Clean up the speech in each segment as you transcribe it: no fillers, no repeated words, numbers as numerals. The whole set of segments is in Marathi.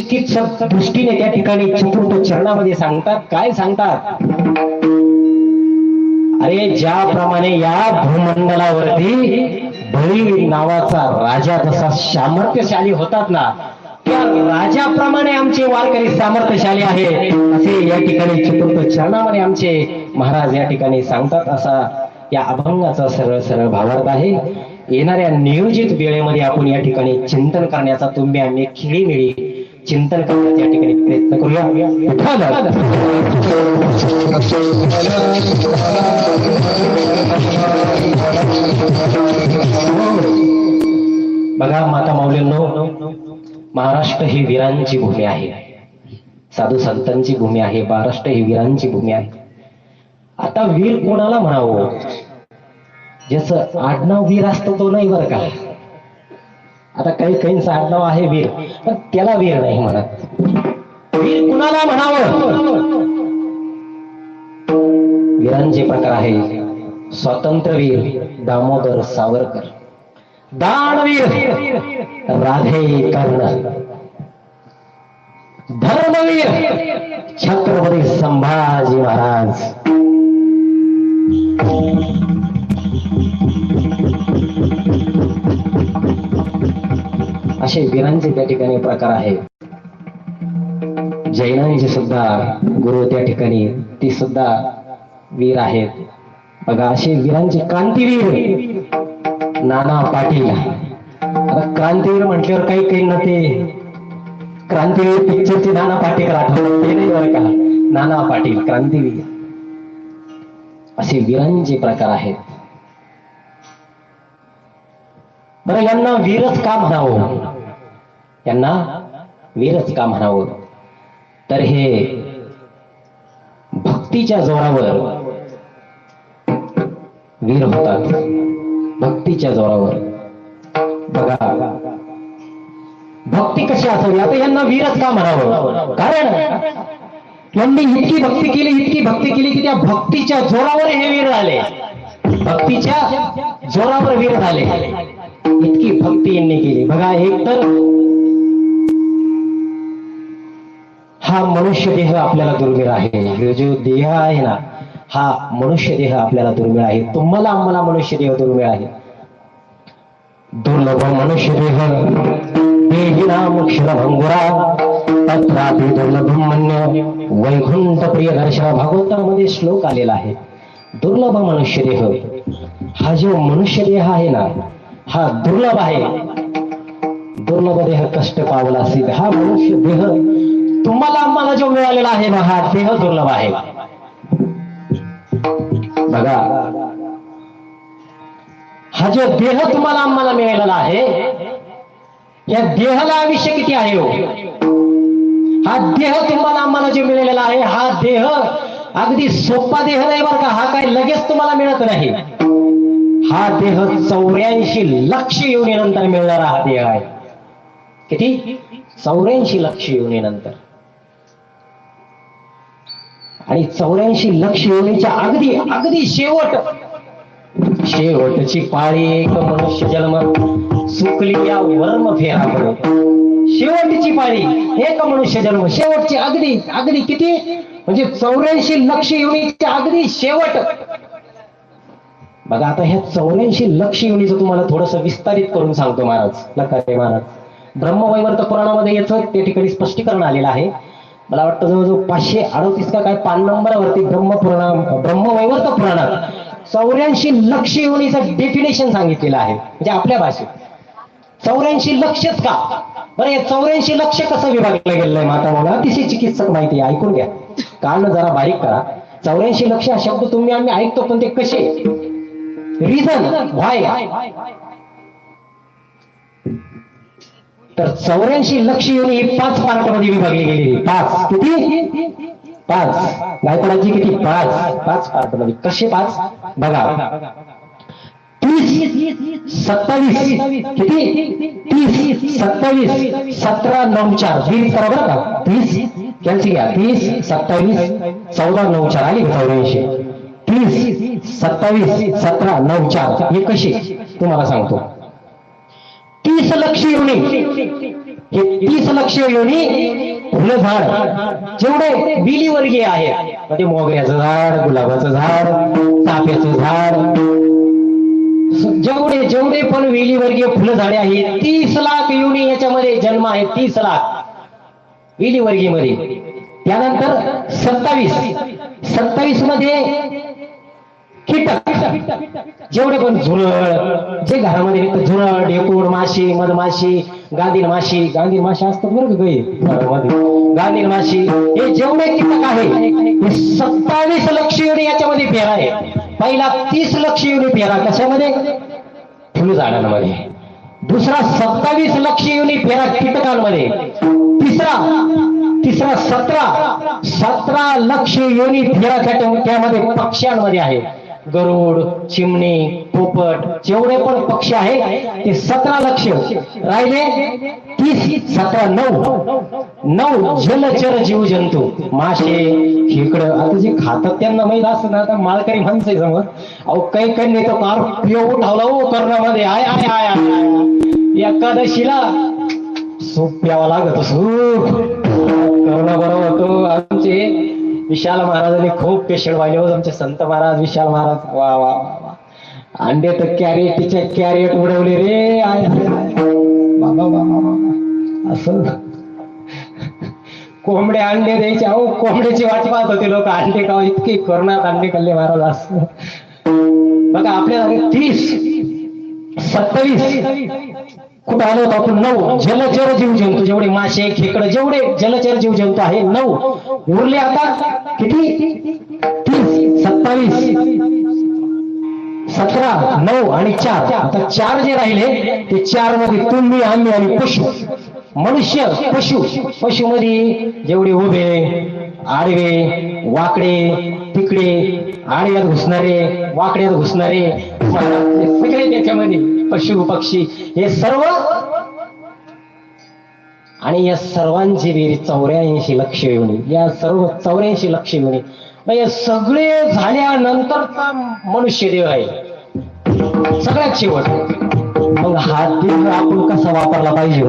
चिकित्सक दृष्टीने त्या ठिकाणी चतुर्थ चरणामध्ये सांगतात. काय सांगतात? अरे ज्याप्रमाणे या भूमंडलावरती बळी नावाचा राजा जसा सामर्थ्यशाली होतात ना, त्या राजाप्रमाणे आमचे वारकरी सामर्थ्यशाली आहे असे या ठिकाणी चतुर्थ चरणामध्ये आमचे महाराज या ठिकाणी सांगतात. असा या अभंगाचा सरळ सरळ भावार्थ आहे. येणाऱ्या नियोजित वेळेमध्ये आपण या ठिकाणी चिंतन करण्याचा, तुम्ही आम्ही खिळीमिळी चिंतन करण्याचा या ठिकाणी प्रयत्न करूया. बघा माता माऊलींनो, महाराष्ट्र ही वीरांची भूमी आहे, साधू संतांची भूमी आहे. महाराष्ट्र ही वीरांची भूमी आहे. आता वीर कोणाला म्हणावं? ज्याचं आडनाव वीर असतं तो नाही बरं का. आता काही काहींचं आडनाव आहे वीर, पण त्याला वीर नाही म्हणत. वीर कुणाला म्हणावं? वीरांचे प्रकार आहे. स्वातंत्र्यवीर दामोदर सावरकर, दानवीर राधे कर्नल, धर्मवीर छत्रपती संभाजी महाराज. असे वीरांचे त्या ठिकाणी प्रकार आहेत. जैनांचे सुद्धा गुरु त्या ठिकाणी ती सुद्धा वीर आहेत. बघा असे वीरांचे क्रांतीवीर नाना पाटील. आता क्रांतीवीर म्हटल्यावर काही काही ना ते क्रांतीवीर पिक्चरचे नाना पाटेकर आठवतात, ते नाही बरं का. नाना पाटील क्रांतीवीर. असे वीरांचे प्रकार आहेत. बरं यांना वीरच का म्हणावं? यांना वीरच का म्हणावं? तर हे भक्तीच्या जोरावर वीर होतात. भक्तीच्या जोरावर. बघा भक्ती कशी असावी? आता यांना वीरच का म्हणावं? कारण यांनी इतकी भक्ती केली, इतकी भक्ती केली की त्या भक्तीच्या जोरावर हे वीर झाले. भक्तीच्या जोरावर वीर झाले. इतकी भक्ती यांनी केली. बघा एक तर हा मनुष्य देह आपल्याला दुर्मिळ आहे. हे जो देह आहे ना, हा मनुष्य देह आपल्याला दुर्मिळ आहे. तुम्हाला आम्हाला मनुष्य देह दुर्मिळ आहे. दुर्लभ मनुष्य देह देहिनाम क्षरभंगुरा तत्रापि दुर्लभम मन्य वैकुंठ प्रिय दर्शन. भागवतामध्ये श्लोक आलेला आहे. दुर्लभ मनुष्य देह. हा जो मनुष्य देह आहे ना, हा दुर्लभ आहे. दुर्लभ देह कष्ट पावला सिद्ध. हा मनुष्य देह तुम्हाला आम्हाला जो मिळालेला आहे ना, हा देह दुर्लभ आहे. बघा हा जो देह तुम्हाला आम्हाला मिळालेला आहे, या देहाला आयुष्य किती आहे हो? हा देह तुम्हाला आम्हाला जो मिळालेला आहे, हा देह अगदी सोपा देह नाही बरं का. हा काही लगेच तुम्हाला मिळत नाही. हा देह 84 लक्ष योनीनंतर मिळणारा हा देह आहे. किती? 84 लक्ष योनीनंतर. आणि 84 लक्ष योनीच्या अगदी अगदी शेवटची पाळी एक मनुष्य जन्म सुकली या वर्म फेरा पडो. शेवटची पाळी एक मनुष्य जन्म. शेवटची अगदी अगदी किती? म्हणजे 84 लक्ष योनीच्या अगदी शेवट. बघा आता ह्या 84 लक्ष योनीचं तुम्हाला थोडस विस्तारित करून सांगतो महाराज. लकारे महाराज ब्रह्मवैवर्त पुराणामध्ये याचं त्या ठिकाणी स्पष्टीकरण आलेलं आहे. मला वाटतं जवळजवळ 538 का काय 5 नंबरावरती ब्रह्मवैवर्त पुराणात 84 लक्ष योनीचं डेफिनेशन सांगितलेलं आहे. म्हणजे आपल्या भाषेत 84 लक्षच का? बरं हे 84 लक्ष कसं विभागलं गेलेलं आहे माता मला अतिशय चिकित्सक माहिती आहे. ऐकून घ्या, कान जरा बारीक करा. 84 लक्ष हा शब्द तुम्ही आम्ही ऐकतो, पण ते कसे? रिझन व्हाय. तर 84 लक्ष योनी ही 5 पार्ट मध्ये विभागली गेलेली. 5 किती? 5 गायकवाडाची किती? 5 पार्ट मध्ये. कसे 5? बघा 30 27 किती? 30 27 17 9 4 20 करा बरं का. 30 कॅन्सल घ्या. 30 27 14 9 4 आली 84. 30 27 17 9 4 हे कसे तुम्हाला सांगतो. 30 लक्ष योनी हे 30 लक्ष योनी फुलं झाड जेवढे बिलीवर्गीय आहेत, म्हणजे मोगऱ्याचं झाड, गुलाबाचं झाड, चाफ्याचं झाड, जेवढे जेवढे पण वेलीवर्गीय फुलं झाडे आहेत 30 लाख योनी याच्यामध्ये जन्म आहे. 30 लाख वेलीवर्गीय मध्ये. त्यानंतर 27 मध्ये कीटक, जेवढे पण झुरळ, जे घरामध्ये येतं झुरळ, ढेकूळ, माशी, मधमाशी, गांधील माशी असतात बरं का काही घरामध्ये, गांधील माशी, हे जेवढे कीटक आहे हे 27 लक्ष योनी याच्यामध्ये पेरा आहे. पहिला 30 लक्ष योनी पेरा कशामध्ये? फुल झाडांमध्ये. दुसरा 27 लक्ष योनी पेरा कीटकांमध्ये. तिसरा 17 लक्ष योनी फेरा त्यामध्ये पक्ष्यांमध्ये आहे. गरुड, चिमणी, पोपट, जेवढे पण पक्षी आहे ते 17 लक्ष राहिले. 30 17 9 जलचर जीव जंतू, मासे, खेकडं. आता जे खातात त्यांना माहित असतं ना, आता माळकरी माणसं समोर अहो काही काही तो कार पिओ उठावला हो कर्णामध्ये. आय आय आय आय एकादशीला सूप प्यावा लागत. सूप करुणा बरोबर होतो. आमचे विशाल महाराजांनी खूप पेशंट वाहिले हो, आमचे संत महाराज विशाल महाराज. वा वा वा, अंडे तर कॅरेटचे कॅरेट उडवले रे. आय बाबा बाबा, असं कोंबडे अंडे द्यायचे. अहो कोंबड्याची वाट पाहत होते लोक, अंडे खाऊ. इतके करुणात अंडे खाल्ले महाराज. असं बघा आपल्याला 30 27 कुठं आलो होतो आपण? 9 जलचर जीव जंतू, जेवढे मासे, खेकडे, जेवढे जलचर जीव जंतू आहे 9 उरले. आता किती? 30 27 17 9 आणि 4. आता 4 जे राहिले ते 4 मध्ये तुम्ही, आम्ही आणि पशु. मनुष्य, पशु मध्ये जेवढे उभे, आडवे, वाकडे, तिकडे, आडव्यात घुसणारे, वाकड्यात घुसणारे, सगळे त्याच्यामध्ये पशु पक्षी हे सर्व. आणि या सर्वांची बेरीज 84 लक्ष योनी. या सर्व 84 लक्ष योनी हे सगळे झाल्यानंतरचा मनुष्य देह आहे सगळ्यात शेवट. मग हा देह आपण कसा वापरला पाहिजे?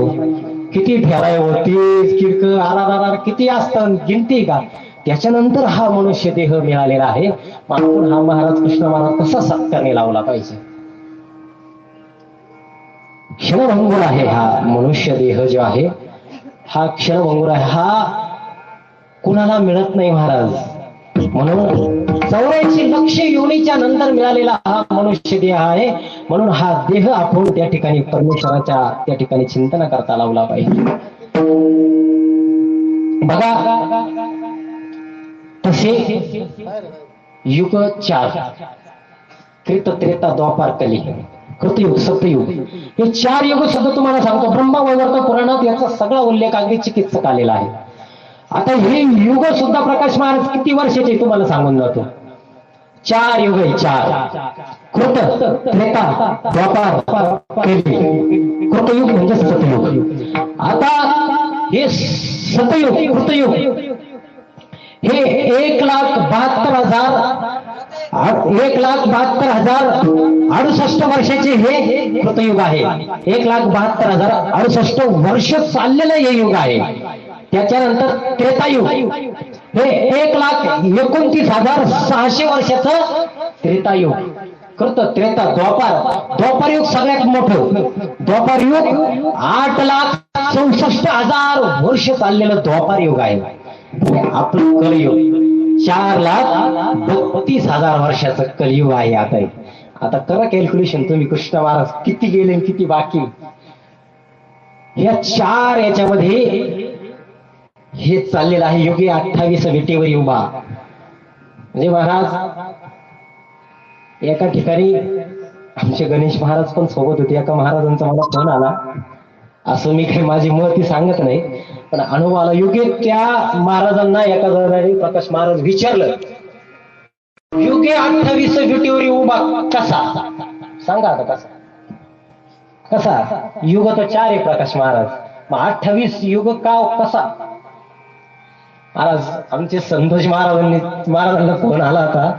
किती फेराय होती, किरक आराधार किती असतं, गिनती का? त्याच्यानंतर हा मनुष्य देह मिळालेला आहे. आपण हा महाराज कृष्ण महाराज कसा सत्कारने लावला पाहिजे? क्षणभंगूर आहे हा मनुष्य देह जो आहे, हा क्षणभंगूर आहे. हा कुणाला मिळत नाही महाराज. म्हणून 84 लक्ष योनीच्या नंतर मिळालेला हा मनुष्य देह आहे. म्हणून हा देह आपण त्या ठिकाणी परमेश्वराच्या त्या ठिकाणी चिंतन करता लावला पाहिजे. बघा तसे युग 4 कृत, त्रेता, द्वापार, कली, कृतयुग, सत्ययुग हे 4 युग सुद्धा तुम्हाला सांगतो. ब्रह्मवैवर्त पुराणात याचा सगळा उल्लेख अगदी चिकित्सक आलेला आहे. आता हे युग सुद्धा प्रकाश महाराज किती वर्षाचे तुम्हाला सांगून जातो. 4 युग आहे. 4 कृत, त्रेता, द्वापार, कली. कृतयुग म्हणजे सतयुग. आता हे सतयुग, कृतयुग हे 1,72,068 वर्षाचे हे कृतयुग आहे. 1,72,068 वर्ष चाललेलं हे युग आहे. त्याच्यानंतर त्रेतायुग हे 1,29,600 वर्षाचं त्रेतायुग. कृत, त्रेता, द्वापार युग सगळ्यात मोठं. द्वापार युग 8,64,000 वर्ष चाललेलं द्वापार युग आहे. आपलं कलियुग 4,32,000 वर्षाचं कलियुग आहे. आता करा कॅल्क्युलेशन तुम्ही, कृष्ण महाराज किती गेले किती बाकी. या 4 याच्यामध्ये हे चाललेलं आहे. युगे 28 विटेवर उभा. म्हणजे महाराज एका ठिकाणी आमचे गणेश महाराज पण सोबत होते. एका महाराजांचा मला फोन आला. असं मी काही माझी महती सांगत नाही, पण अनुभव आला. युगे त्या महाराजांना एका जणांनी प्रकाश महाराज विचारलं, युगे 28 विटेवर उभा कसा? सांगा आता कसा? युग तर 4 आहे प्रकाश महाराज, मग 28 युग का कसा? महाराज आमचे संतोष महाराजांना फोन आला होता.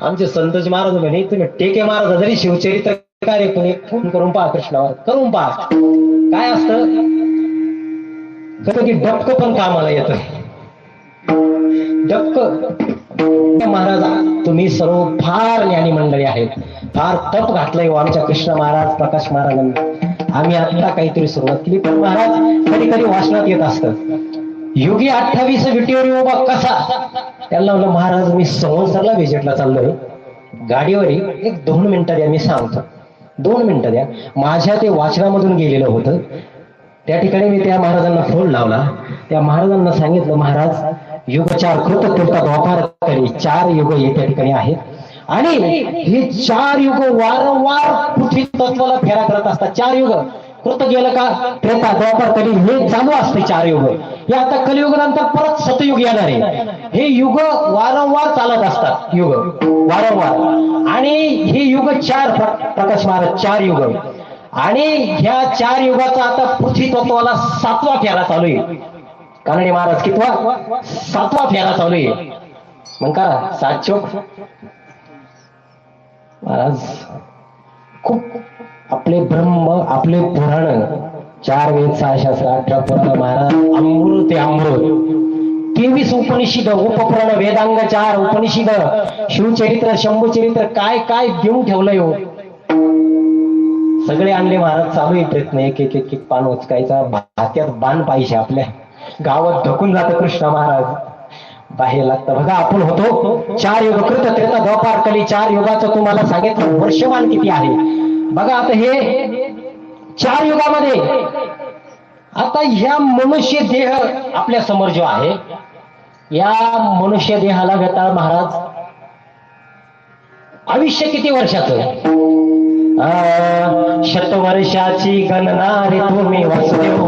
आमचे संतोष महाराज म्हणे, तुम्ही टेके महाराज जरी शिवचरित्र कार्य फोन करून पहा, कृष्णावर करून पहा. काय असतं कधी डबकं पण कामाला येतं. डबकं महाराज, तुम्ही सर्व फार ज्ञानी मंडळी आहेत, फार तप घातलंय आमच्या कृष्ण महाराज, प्रकाश महाराजांनी. आम्ही आता काहीतरी सुरुवात केली, पण महाराज कधी कधी वाचनात येत असतं, योगी 28 विटीवर उभा कसा. त्याला म्हणलं, महाराज मी संवत्सरला व्हिजिटला चाललोय, गाडीवर एक 2 मिनिटं द्या, मी सांगतो, 2 मिनिटं द्या. माझ्या ते वाचनामधून गेलेलं होतं. त्या ठिकाणी मी त्या महाराजांना फोन लावला. त्या महाराजांना सांगितलं, महाराज युग 4 कृतकृता द्वापार कली 4 युग त्या ठिकाणी आहेत, आणि हे 4 युग वारंवार पृथ्वी तत्वाला फेरा करत असतात. 4 युग कृत गेलं का त्रेता द्वापार कली हे चालू असते 4 युग. हे आता कलियुगानंतर परत सतयुग येणार आहे. हे युग वारंवार चालत असतात, युग वारंवार. आणि हे युग 4 प्रकाश महाराज 4 युग, आणि ह्या 4 युगाचा आता पृथ्वी तत्वाला 7वा फेरा चालू आहे. कानडे महाराज कितवा? 7वा फेरा चालू आहे. मग का 7 चोक महाराज, खूप आपले ब्रह्म, आपले पुराण, 4 वेद 6 शास्त्र 18 पुराण महाराज, अमृत आहे अमृत. 23 उपनिषद, उपपुराण, वेदांग 4 उपनिषद, शिवचरित्र, शंभूचरित्र, काय काय देऊन ठेवलंय हो. सगळे आणले महाराज. चालू आहे प्रयत्न, एक एक एक एक पान उचकायचा. भात्यात बाण पाहिजे, आपल्या गावात धकून जातं कृष्ण महाराज, बाहेर लागतं. बघा आपण होतो 4 युग कृत त्रेता द्वापार कली 4 युगाचं तुम्हाला सांगितलं वर्षमान किती आहे. बघा आता हे 4 युगामध्ये आता ह्या मनुष्य देह आपल्या समोर जो आहे, या मनुष्य देहाला घेता महाराज आयुष्य किती वर्षाचं? शतवर्षाची गणना रे तुम्ही वासुदेव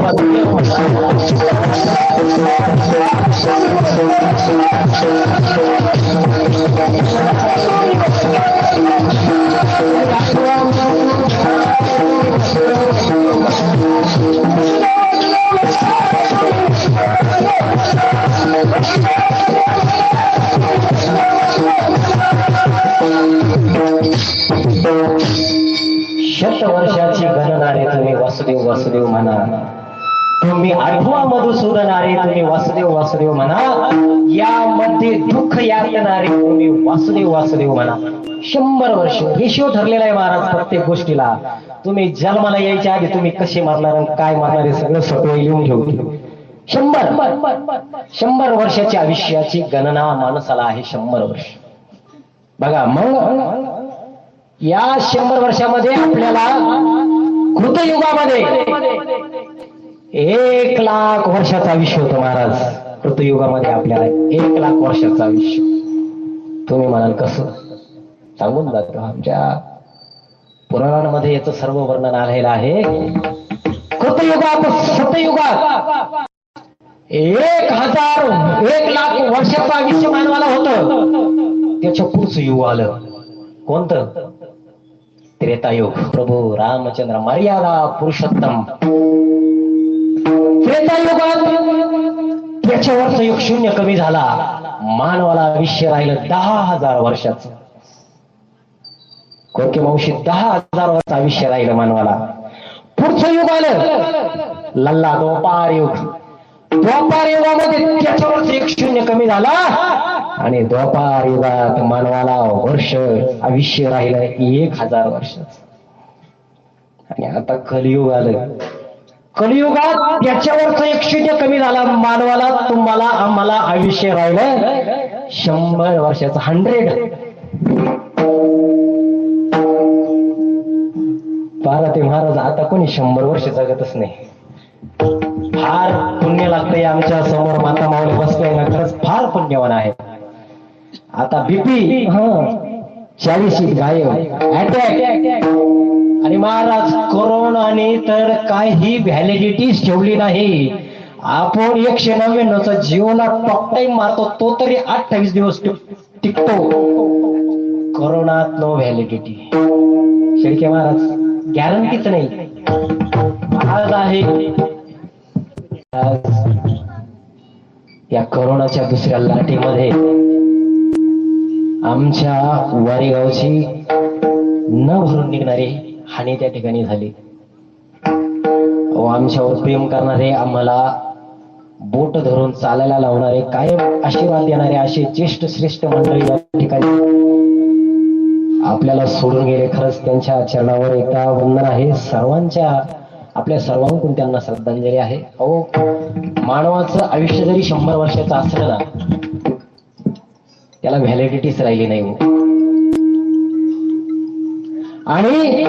शतवर्षाची गणना रे तुम्ही वासुदेव वासुदेव म्हणा. तुम्ही 8वा मधुसूदन रे तुम्ही वासुदेव वासुदेव म्हणा. यामध्ये दुःख यातनारे तुम्ही वासुदेव वासुदेव म्हणा. 100 वर्ष रेशिओ ठरलेला आहे महाराज प्रत्येक गोष्टीला. तुम्ही जन्माला यायच्या आधी तुम्ही कसे मारणार आणि काय मारणार हे सगळं स्वतः लिहून ठेवतो. 100 वर्षाच्या आयुष्याची गणना माणसाला आहे. 100 वर्ष. बघा मग या 100 वर्षामध्ये आपल्याला कृतयुगामध्ये 1 लाख वर्षाचं आयुष्य होतं महाराज. कृतयुगामध्ये आपल्याला 1 लाख वर्षाचं आयुष्य. तुम्ही म्हणाल कसं? सांगून जातो, आमच्या पुराणांमध्ये याचं सर्व वर्णन आलेलं आहे. कृतयुगात सतयुगात 1 लाख वर्षाचं आयुष्य मानवाला होतं. त्याच्या पुढचं युग आलं. कोणतं? त्रेतायुग. प्रभू रामचंद्र मर्यादा पुरुषोत्तम. त्रेतायुगात त्याच्यावरचं युग 0 कमी झाला. मानवाला आयुष्य राहिलं 10,000 वर्षाचं. कोके मावशी 10,000 वर्ष आयुष्य राहिलं मानवाला. पुढचं युग आलं लल्ला द्वापार युग. द्वापार युगामध्ये त्याच्यावरच 0 कमी झाला, आणि द्वापार युगात मानवाला वर्ष आयुष्य राहिलं 1,000 वर्षाचं. आणि आता कलियुग आलं. कलियुगात त्याच्यावरच 0 कमी झाला. मानवाला, तुम्हाला, आम्हाला आयुष्य राहिलं 100 वर्षाचं. 100. पार्वती महाराज आता कोणी 100 वर्ष जगतच नाही. फार पुण्य लागतंय. आमच्या समोर माता माऊली बसले ना, खरंच फार पुण्यवान आहे. आता बीपी 40 गायब, अटॅक. आणि महाराज कोरोनाने तर काही व्हॅलिडिटीच ठेवली नाही. आपण 199चा जीवना टॉक टाइम मारतो, तो तरी 28 दिवस टिकतो. कोरोनात नो व्हॅलिडिटी. शेळके महाराज गॅरंटीच नाही. आज आहे या कोरोनाच्या दुसऱ्या लाटेमध्ये आमच्या वारेगावची न भरून निघणारी हानी त्या ठिकाणी झाली. आमच्यावर प्रेम करणारे, आम्हाला बोट धरून चालायला लावणारे, कायम आशीर्वाद देणारे असे ज्येष्ठ श्रेष्ठ मंडळी या ठिकाणी आपल्याला सोडून गेले. खरंच त्यांच्या चरणावर एकदा वंदन आहे. सर्वांच्या, आपल्या सर्वांकडून त्यांना श्रद्धांजली आहे. अहो, मानवाचं आयुष्य जरी 100 वर्षाचं असलं ना, त्याला व्हॅलिडिटीच राहिली नाही. आणि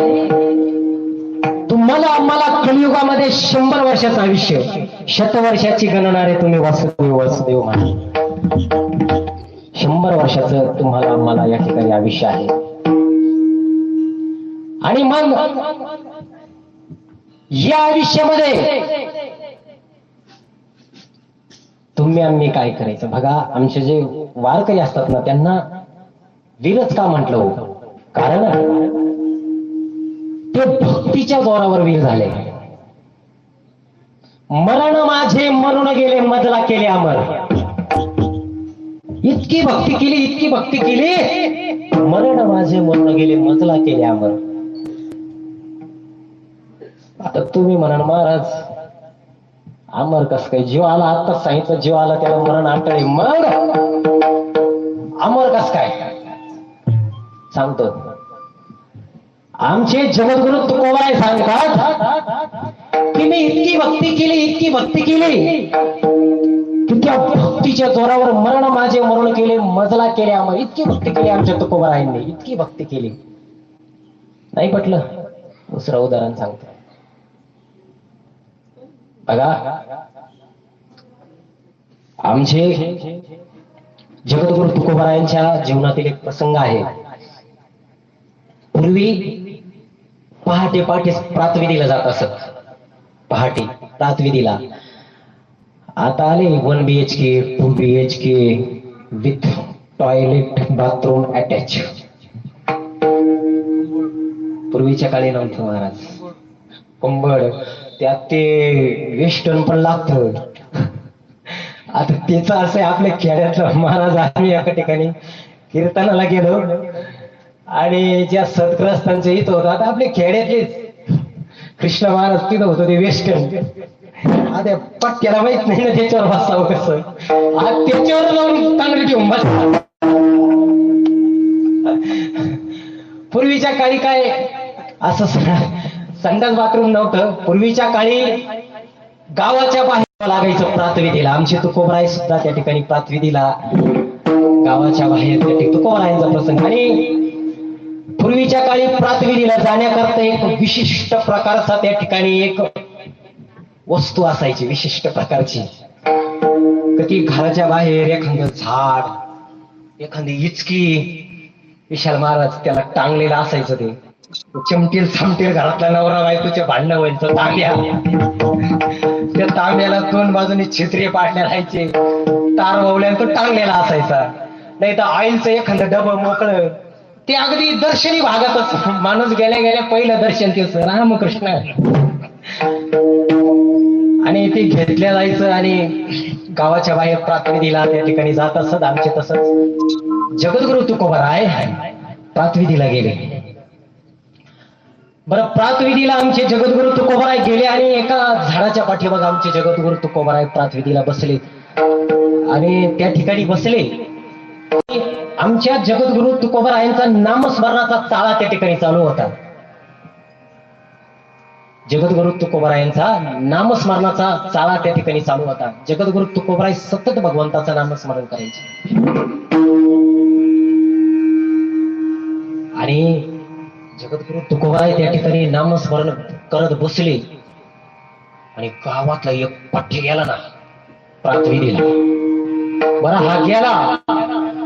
तुम्हाला आम्हाला कलियुगामध्ये 100 वर्षाचं आयुष्य, शतवर्षाची गणना रे तुम्ही वासुदेव वासुदेव म्हणा. 100 वर्षाचं तुम्हाला आम्हाला या ठिकाणी आयुष्य आहे. आणि मग या आयुष्यामध्ये तुम्ही आम्ही काय करायचं बघा. आमचे जे वारकरी असतात ना, त्यांना वीरच का म्हटलं हो? कारण ते भक्तीच्या जोरावर वीर झाले. मरण माझे मरून गेले, मजला केले अमर. इतकी भक्ती केली, इतकी भक्ती केली, मरण माझे मरून गेले, मजला केले अमर. आता तुम्ही म्हणाल महाराज अमर कस काय? जीवाला आत्ताच सांगितलं, जीवाला त्याला मरण आटळे, मग अमर कस काय? सांगतो. आमचे जगद्गुरु तुकोबाराय सांगतात की मी इतकी भक्ती केली, इतकी भक्ती केली की त्या भक्तीच्या जोरावर मरण माझे मरण केले, मजला केले अमर. इतकी भक्ती केली आमच्या तुकोबारायांनी, इतकी भक्ती केली. नाही पटलं? दुसरं उदाहरण सांगतो बघा. आमचे जगद्गुरु तुकोबारायांच्या जीवनातील एक प्रसंग आहे. पूर्वी पहाटे पहाटे प्रातविधीला जात असत. पहाटे प्रातविधीला. आता आले 1 BHK 2 BHK with toilet bathroom attach. पूर्वीच्या काळी नव्हतं महाराज. कंबळ त्यात ते वेस्टर्न पण लागतं. आता त्याचं असं आपल्या खेड्यातलं महाराज. आम्ही एका ठिकाणी कीर्तनाला गेलो आणि ज्या सद्ग्रस्तांचे हित होतं, आता आपले खेड्यातलेच कृष्ण महाराज तिथं होतं ते वेस्टर्न. आता पट्ट्याला माहित नाही ना त्याच्यावर बसावं कसं. आज त्याच्यावर लावून चांगली ठेवून बस. पूर्वीच्या काळी काय असं संडास बाथरूम नव्हतं. पूर्वीच्या काळी गावाच्या बाहेर लागायचं प्रातविधीला. आमचे तुकोबराय सुद्धा त्या ठिकाणी प्रातविधीला गावाच्या बाहेर त्या ठिकाणी तुकोबरायांचा प्रसंग. आणि पूर्वीच्या काळी प्रातविधीला जाण्याकरता एक विशिष्ट प्रकारचा त्या ठिकाणी एक वस्तू असायची, विशिष्ट प्रकारची. कधी घराच्या बाहेर एखादं झाड, एखादी इचकी विशाल महाराज त्याला टांगलेलं असायचं. ते चिमटील सामटील घरातला नवरा बायकोचे भांडणं व्हायचं तांब्या. त्या तांब्याला 2 बाजूने छित्रे पाडल्या राहायचे, तार ववल्यानं तो टांगलेला असायचा. नाही तर ऑइलचं एखादं डबं मोकळं. ते अगदी दर्शनी भागातच माणूस गेल्या गेल्या पहिलं दर्शन त्याचं रामकृष्ण. आणि ते घेतल्या जायचं आणि गावाच्या बाहेर प्रातविधीला त्या ठिकाणी जात असत. आमचे तसंच जगद्गुरु तुकोबाराय प्रातविधीला गेले. बरं, प्रातविधीला आमचे जगद्गुरु तुकोबाराय गेले आणि एका झाडाच्या पाठीमागे आमचे जगद्गुरु तुकोबाराय प्रातविधीला बसले. आणि त्या ठिकाणी बसले. आमच्या जगद्गुरु तुकोबारायांचा नामस्मरणाचा चाळा त्या ठिकाणी चालू होता. जगद्गुरु तुकोबारायांचा नामस्मरणाचा चाळा त्या ठिकाणी चालू होता. जगद्गुरु तुकोबाराय सतत भगवंताचं नामस्मरण करायचे. आणि जगद्गुरु तुकोबाराय त्या ठिकाणी नामस्मरण करत बसले. आणि गावातला एक पठ्ठ गेला ना प्रातविधीला. बरं, हा गेला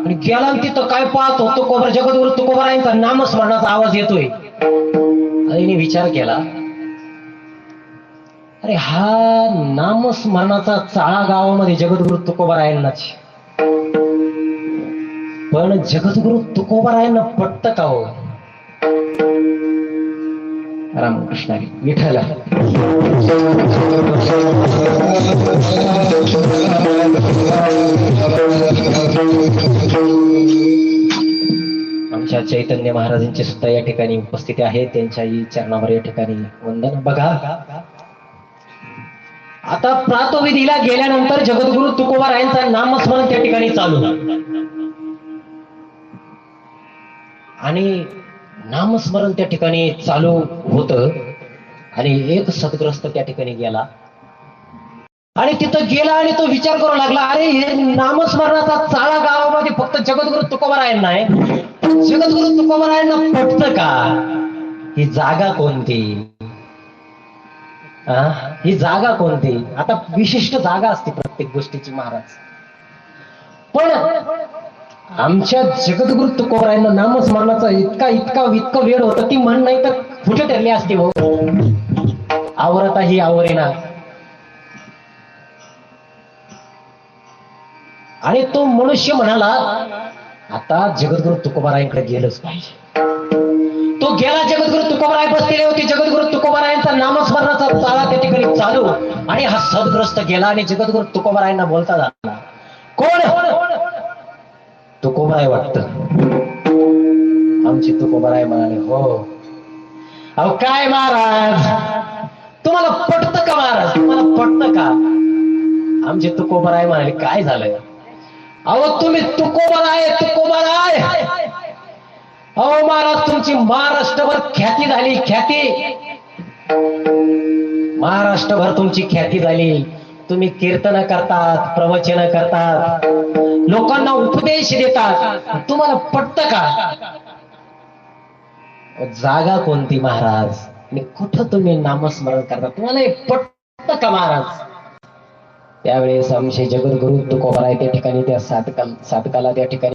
आणि गेला तिथं काय पाहतो, तुकोबार जगद्गुरु तुकोबारायांचा नामस्मरणाचा आवाज येतोय. आणि विचार केला, अरे हा नामस्मरणाचा चाळा गावामध्ये जगद्गुरु तुकोबारायांनाच. पण जगद्गुरु तुकोबारायांना पटतं का हो? रामकृष्ण विठ्ठल. आमच्या चैतन्य महाराजांची सुद्धा या ठिकाणी उपस्थिती आहे. त्यांच्याही चरणावर या ठिकाणी वंदन. बघा, आता प्रातोविधीला गेल्यानंतर जगद्गुरु तुकोबारायांचा नामस्मरण त्या ठिकाणी चालू आणि नामस्मरण त्या ठिकाणी चालू होतं आणि एक सद्ग्रस्त त्या ठिकाणी गेला आणि तिथं गेला आणि तो विचार करू लागला, अरे हे नामस्मरणाचा चाळा गावामध्ये फक्त जगद्गुरु तुकोबारायांना आहे, जगद्गुरु तुकोबारायांना पटतं का? ही जागा कोणती? ही जागा कोणती? आता विशिष्ट जागा असते प्रत्येक गोष्टीची महाराज, पण आमच्या जगद्गुरु तुकोबारायांना नामस्मरणाचा इतका वेळ होता, ती म्हण नाही तर कुठे ठरली असते हो. आवरता ही आवरेना. आणि तो मनुष्य म्हणाला, आता जगद्गुरु तुकोबारायांकडे गेलंच पाहिजे. तो गेला, जगद्गुरु तुकोबाराय बसलेले होते, जगद्गुरु तुकोबारायांचा नामस्मरणाचा चाळा त्या ठिकाणी चालू आणि हा सद्ग्रस्त गेला आणि जगद्गुरु तुकोबारायांना बोलता झाला, कोण? तुकोबाराय वाटतं. आमची तुकोबाराय म्हणाले, हो. अहो काय महाराज, तुम्हाला पटतं का महाराज? तुम्हाला पटतं का? आमचे तुकोबाराय म्हणाले, काय झालंय? अहो तुम्ही तुकोबाराय. अहो महाराज, तुमची महाराष्ट्रभर ख्याती झाली, ख्याती. महाराष्ट्रभर तुमची ख्याती झाली. तुम्ही कीर्तन करतात, प्रवचन करतात, लोकांना उपदेश देतात. तुम्हाला पटतं का? जागा कोणती महाराज? आणि कुठं तुम्ही नामस्मरण करता? तुम्हाला हे पटतं का महाराज? त्यावेळेस आमचे जगद्गुरु तुकोबाराय त्या ठिकाणी त्या साधकाला त्या ठिकाणी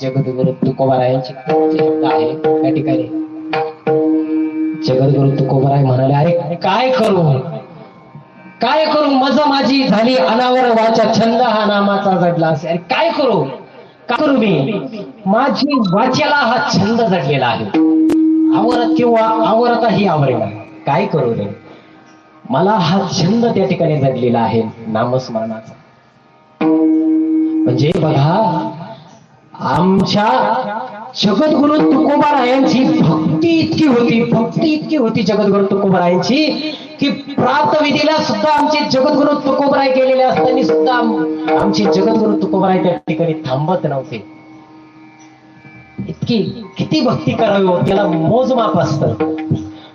जगद्गुरु तुकोबारायांची आहे त्या ठिकाणी जगद्गुरु तुकोबाराय म्हणाले, अरे काय करू मज माझी झाली अनावर वाचा, छंद हा नामाचा जडला असे. अरे काय करू मी? माझी वाच्याला हा छंद जडलेला आहे, आवरत किंवा आवरता ही आवरेना. काय करू रे? मला हा छंद त्या ठिकाणी जडलेला आहे नामस्मरणाचा. म्हणजे बघा, आमच्या जगद्गुरु तुकोबारायांची भक्ती इतकी होती जगद्गुरु तुकोबारायांची की प्रातविधीला सुद्धा आमचे जगद्गुरु तुकोबाराय गेलेले असताना सुद्धा आमचे जगद्गुरु तुकोबाराय त्या ठिकाणी थांबत नव्हते. किती भक्ती करावी हो, त्याला मोजमाप असतं.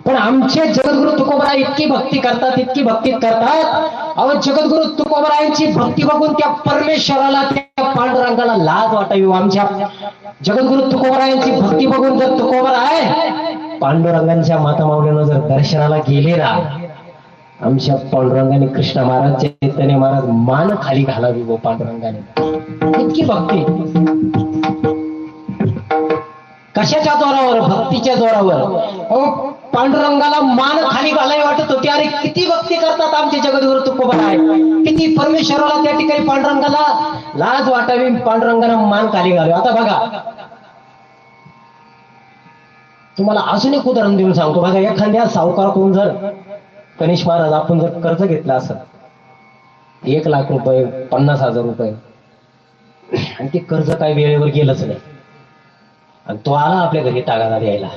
पण आमचे जगद्गुरु तुकोबाराय इतकी भक्ती करतात. अहो जगद्गुरु तुकोबारायांची भक्ती बघून त्या परमेश्वराला, त्या पांडुरंगाला लाज वाटावी. आमच्या जगद्गुरु तुकोबारायांची भक्ती बघून जर तुकोबाराय पांडुरंगांच्या माता माऊलीनं जर दर्शनाला गेले ना, आमच्या पांडुरंगाने, कृष्ण महाराज, चैतन्य महाराज मान खाली घालावी व पांडुरंगाने. इतकी भक्ती. कशाच्या जोरावर? भक्तीच्या जोरावर. पांडुरंगाला मान खाली घालावी वाटत होती. अरे किती भक्ती करतात आमचे जगद्गुरु तुकोबाराय, किती परमेश्वराला त्या ठिकाणी पांडुरंगाला लाज वाटावी, पांडुरंगाला मान खाली घालावी. आता बघा, तुम्हाला अजून एक उदाहरण देऊन सांगतो. बघा, एखाद्या सावकाराकडून जर गणेश महाराज आपण जर कर्ज घेतलं असं 1,00,000 रुपये, 50,000 रुपये, आणि ते कर्ज काही वेळेवर गेलंच नाही आणि तो आला आपल्या घरी टाकाला द्यायला,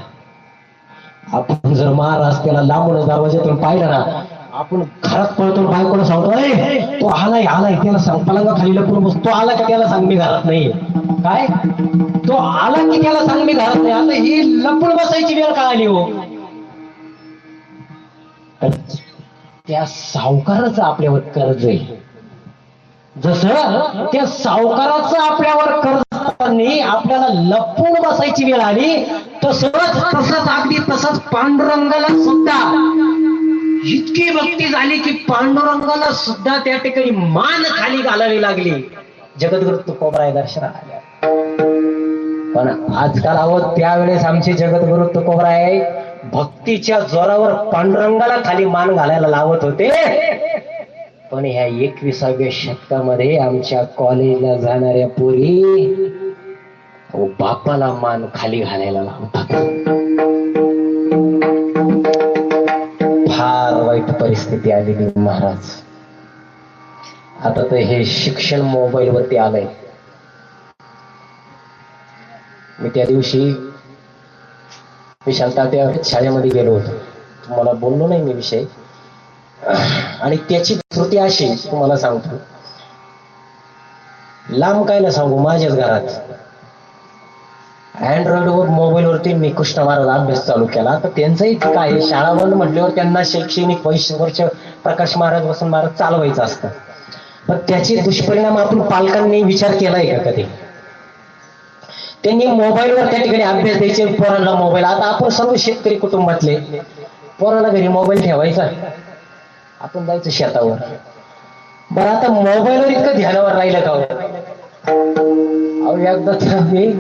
आपण जर महाराज त्याला लांबून दरवाज्यातून पाहिलं ना, आपण घरात पळतो, बायकोला सांगतो, अरे तो आलाय त्याला सांग, पलंगा खाली लपून बस. तो आला की त्याला सांग मी घरात नाही. काय? तो आला की त्याला सांग मी घरात नाही. आता ही लपून बसायची वेळ का आली हो? त्या सावकाराचं आपल्यावर कर्ज आहे. जसं त्या सावकाराचं आपल्यावर कर्ज असताना आपल्याला लपून बसायची वेळ आली, तसंच पांडुरंगाला सुद्धा इतकी भक्ती झाली की पांडुरंगाला सुद्धा त्या ठिकाणी मान खाली घालावी लागली जगद्गुरु तुकोबाराय दर्शनाला आल्या. पण आजकाल त्यावेळेस आमचे जगद्गुरु तुकोबाराय भक्तीच्या जोरावर पांडुरंगाला खाली मान घालायला लावत होते. पण ह्या 21व्या शतकामध्ये आमच्या कॉलेजला जाणाऱ्या पोरी बापाला मान खाली घालायला लावतात. फार वाईट परिस्थिती आलेली महाराज. आता तर हे शिक्षण मोबाईल वरती आलंय. मी त्या दिवशी विशालता त्या शाळेमध्ये गेलो होतो, तुम्हाला बोललो नाही मी विषय. आणि त्याची कृती अशी तुम्हाला सांगतो, लांब काय ना सांगू, माझ्याच घरात अँड्रॉइड वर मोबाईल वरती मी कृष्ण महाराज अभ्यास चालू केला. तर त्यांचंही काय, शाळा बंद म्हटल्यावर त्यांना शैक्षणिक वर्ष प्रकाश महाराज वसंत महाराज चालवायचं असतं. पण त्याचे दुष्परिणाम आपण पालकांनी विचार केलाय का कधी? त्यांनी मोबाईलवर त्या ठिकाणी अभ्यास द्यायचे पोरांना मोबाईल. आता आपण सर्व शेतकरी कुटुंबातले, पोरांना घरी मोबाईल ठेवायचा, आपण जायचं शेतावर. बरं आता मोबाईलवर इतकं ध्यानावर राहिलं का? अहो एकदा मी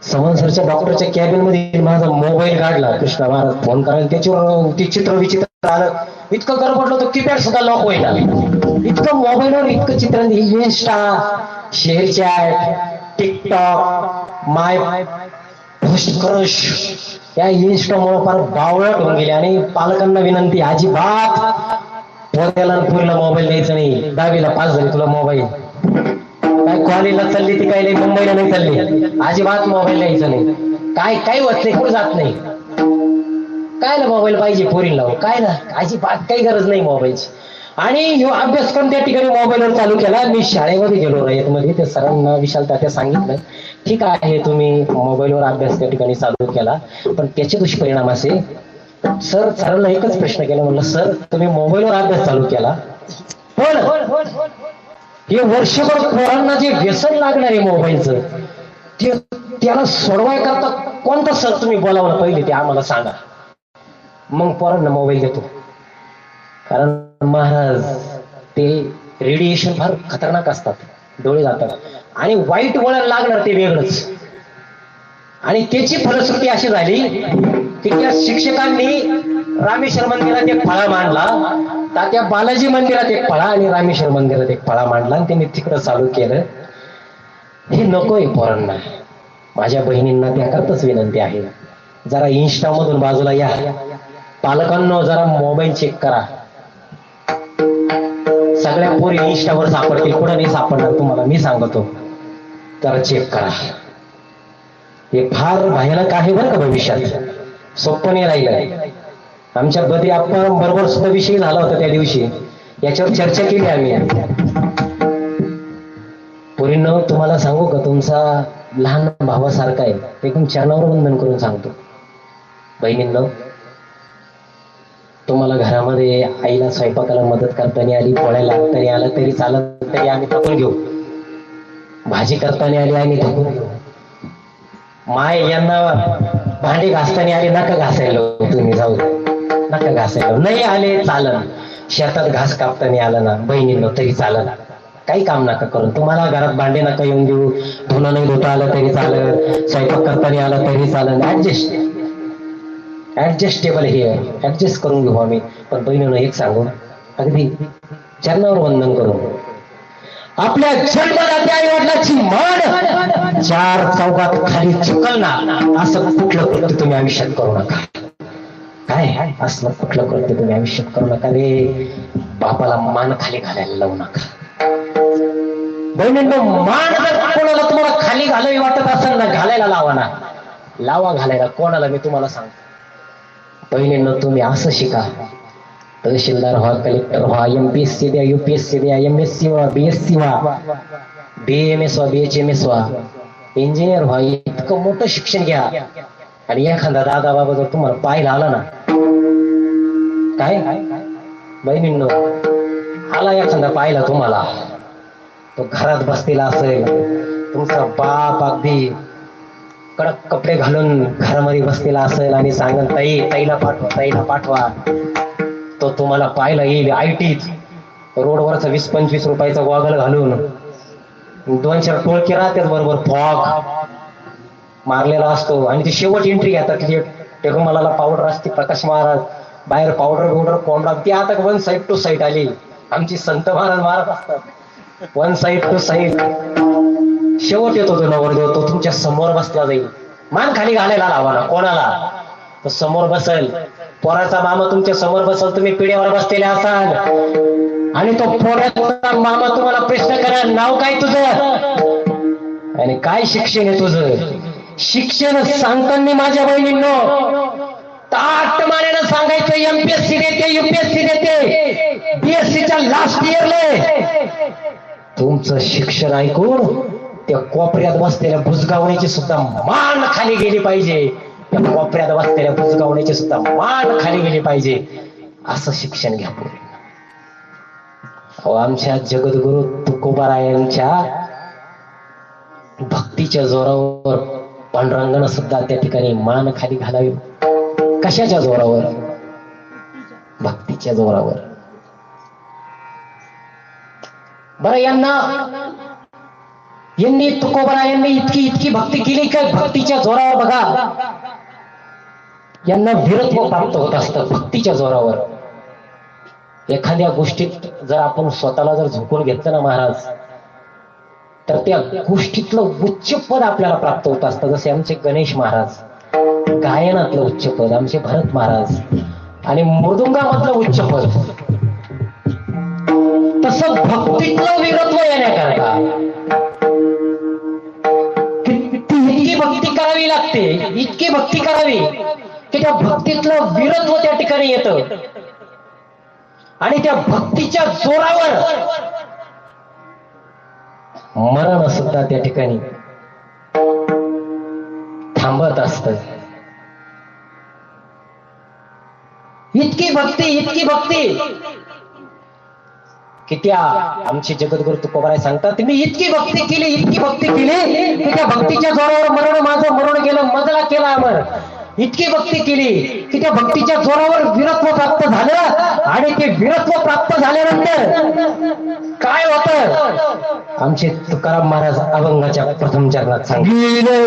समन्सरच्या डॉक्टरच्या कॅबिन मध्ये माझा मोबाईल काढला, कृष्णा महाराज फोन करायला, त्याच्यावर ते चित्र विचित्र आलं, इतकं गडबडलं होतं कीपॅड सुद्धा लॉक होईना. इतकं मोबाईलवर इतकं चित्र, इन्स्टा, शेअर चॅट, टिकटॉक, माय पोस्ट क्रश, या इन्स्टामुळे फार बावळट होऊन गेले. आणि पालकांना विनंती, अजिबात पोऱ्याला पुरीला मोबाईल द्यायचा नाही. 10वीला पास झाली तुला मोबाईल, काय कॉलेजला चालली ती, काय मुंबईला नाही चालली, अजिबात मोबाईल द्यायचा नाही. काय काय होत नाही, कुठं जात नाही, काय ना मोबाईल पाहिजे पोरीला, काय ना, अजिबात काही गरज नाही मोबाईलची. आणि ह्यो अभ्यासक्रम त्या ठिकाणी मोबाईलवर चालू केला. मी शाळेमध्ये गेलो रयतमध्ये, ते सरांना विशाल तात्या सांगितलं, ठीक आहे तुम्ही मोबाईलवर अभ्यास त्या ठिकाणी चालू केला, पण त्याचे दुष्परिणाम असे. सरांना एकच प्रश्न केला, म्हणलं सर तुम्ही मोबाईलवर अभ्यास चालू केला, पण हे वर्षभर पोरांना जे व्यसन लागणार आहे मोबाईलचं, ते त्याला सोडवाय करता कोणता सर तुम्ही बोलावलं पहिले ते आम्हाला सांगा, मग पोरांना मोबाईल देतो. कारण महाराज ते रेडिएशन फार खतरनाक असतात, डोळे जातात, आणि वाईट वळण लागणार ते वेगळंच. आणि त्याची फलश्रुती अशी झाली की त्या शिक्षकांनी रामेश्वर मंदिरात एक फळा मांडला, तात्या बालाजी मंदिरात एक फळा आणि रामेश्वर मंदिरात एक फळा मांडला, आणि त्यांनी तिकडं चालू केलं. हे नकोय पोरांना. माझ्या बहिणींना त्याकरताच विनंती आहे, जरा इन्स्टामधून बाजूला या. पालकांनो जरा मोबाईल चेक करा. सगळ्या पोरी इन्स्टावर सापडतील, कुठं नाही सापडणार तुम्हाला, मी सांगतो. जरा चेक करा. हे फार भयानक आहे बरं का भविष्यात, सोपं नाही राहिलं. आमच्या बदी आपण बरोबर सुद्धा विषय झाला होता त्या दिवशी, याच्यावर चर्चा केली आम्ही. पोरींनो तुम्हाला सांगू का, तुमचा लहान भावासारखा आहे, एकदम चरणावर वंदन करून सांगतो. बहिणींनो, तुम्हाला घरामध्ये आईला स्वयंपाकाला मदत करताना आली, पोळ्याला लागताना आलं तरी चालत, तरी आम्ही थकून घेऊ. भाजी करताना आली आम्ही थकून घेऊ. माय यांना भांडे घासताना आले, नका घासायला तुम्ही, जाऊ नका घासायला, नाही आले चालन. शेतात घास कापताना आलं ना बहिणींनो तरी चालन, काही काम नका करून. तुम्हाला घरात भांडे नका येऊन देऊ, धुणं नाही धुता आलं तरी चालत, स्वयंपाक करताना आलं तरी चालन. ऍडजस्टेबल हे ऍडजस्ट करून घेऊ आम्ही. पण बहिणीनं एक सांगू, अगदी चरणावर वंदन करून, आपल्या जन्मदात्या आई वडिलांची मान 4 चौघात खाली चुकल ना, असं कुठलं कृत्य तुम्ही आयुष्यात करू नका. काय असलं कुठलं कृत्य तुम्ही आयुष्यात करू नका रे. बापाला मान खाली घालायला लावू नका. बहिणींनो, मान जर कोणाला तुम्हाला खाली घालावी वाटत असेल ना, घालायला लावा ना, लावा घालायला. कोणाला मी तुम्हाला सांगतो. बहिणींनो, तुम्ही असं शिका, तहसीलदार व्हा, कलेक्टर व्हा, MPSC द्या, UPSC द्या, MSc व्हा, BSc व्हा, BAMS व्हा, BHMS व्हा, इंजिनियर व्हा, इतकं मोठं शिक्षण घ्या, आणि एखादा दादा बाबा जर तुम्हाला पाहायला आला ना, काय बहिणींनो, आला एखादा पाहिला तुम्हाला, तो घरात बसलेला असेल, तुमचा बाप अगदी कडक कपडे घालून घरामध्ये बसलेला असेल, आणि सांगेल ताईला पाठवा, ताईला पाठवा, तो तुम्हाला पाहायला येईल आयटीत, रोडवरचा 20-25 रुपयाचा गॉगल घालून, 2-4 टोळके राहतात बरोबर, फॉग मारलेला असतो, आणि ती शेवट एंट्री घेतात. ते रुमाला पावडर असते, प्रकाश महाराज बाहेर पावडर कोंबडा, ती आता 1 साईड टू साईड आली. आमची संत महाराज मारत असतात 1 साईड टू साईड. शेवट येतो तो नवरदेव, तो तुमच्या समोर बसला जाईल. मान खाली घालायला लावा ना कोणाला, तो समोर बसेल. पोराचा मामा तुमच्या समोर बसेल, तुम्ही पिढ्यावर बसलेले असाल, आणि तो पोराचा मामा तुम्हाला प्रश्न करा, नाव काय तुझं आणि काय शिक्षण आहे तुझं. शिक्षण सांगताना माझ्या बहिणींनो ताट मानेनं सांगायचं एमपीएससी देते युपीएससी देते बीएससीच्या लास्ट इयरला तुमचं शिक्षण ऐकून त्या कोपऱ्यात बसलेल्या बुजगावण्याची सुद्धा मान खाली गेली पाहिजे. त्या कोपऱ्यात बसलेल्या बुजगावण्याची सुद्धा मान खाली गेली पाहिजे. असं शिक्षण घ्या पुढे. आमच्या जगद्गुरु तुकोबारायांच्या भक्तीच्या जोरावर पांडुरंगानं सुद्धा त्या ठिकाणी मान खाली घालावी. कशाच्या जोरावर? भक्तीच्या जोरावर. बरं यांनी तुकोबारायांनी इतकी भक्ती केली काय? भक्तीच्या जोरावर बघा यांना वीरत्व प्राप्त होत असतं भक्तीच्या जोरावर. एखाद्या गोष्टीत जर आपण स्वतःला जर झोकून घेतलं ना महाराज तर त्या गोष्टीतलं उच्च पद आपल्याला प्राप्त होत असतं. जसे आमचे गणेश महाराज गायनातलं उच्च पद, आमचे भरत महाराज आणि मृदुंगामधलं उच्च पद, तसं भक्तीतलं वीरत्व येण्याकरता इतकी भक्ती करावी लागते, इतकी भक्ती करावी की त्या भक्तीतलं वीरत्व त्या ठिकाणी येतं आणि त्या भक्तीच्या जोरावर मरण सुद्धा त्या ठिकाणी थांबत असतं. इतकी भक्ती की त्या आमचे जगद्गुरु तुकोबाराय सांगतात तुम्ही इतकी भक्ती केली की त्या भक्तीच्या जोरावर मरण माझं मरण गेलं, मजला केला अमर. इतकी भक्ती केली की त्या भक्तीच्या जोरावर वीरत्व प्राप्त झालं आणि ते वीरत्व प्राप्त झाल्यानंतर काय होतं? आमचे तुकाराम महाराज अभंगाच्या प्रथम चरणात सांगितलं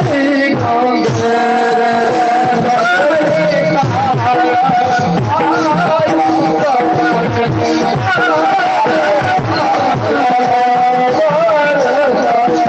Thank you.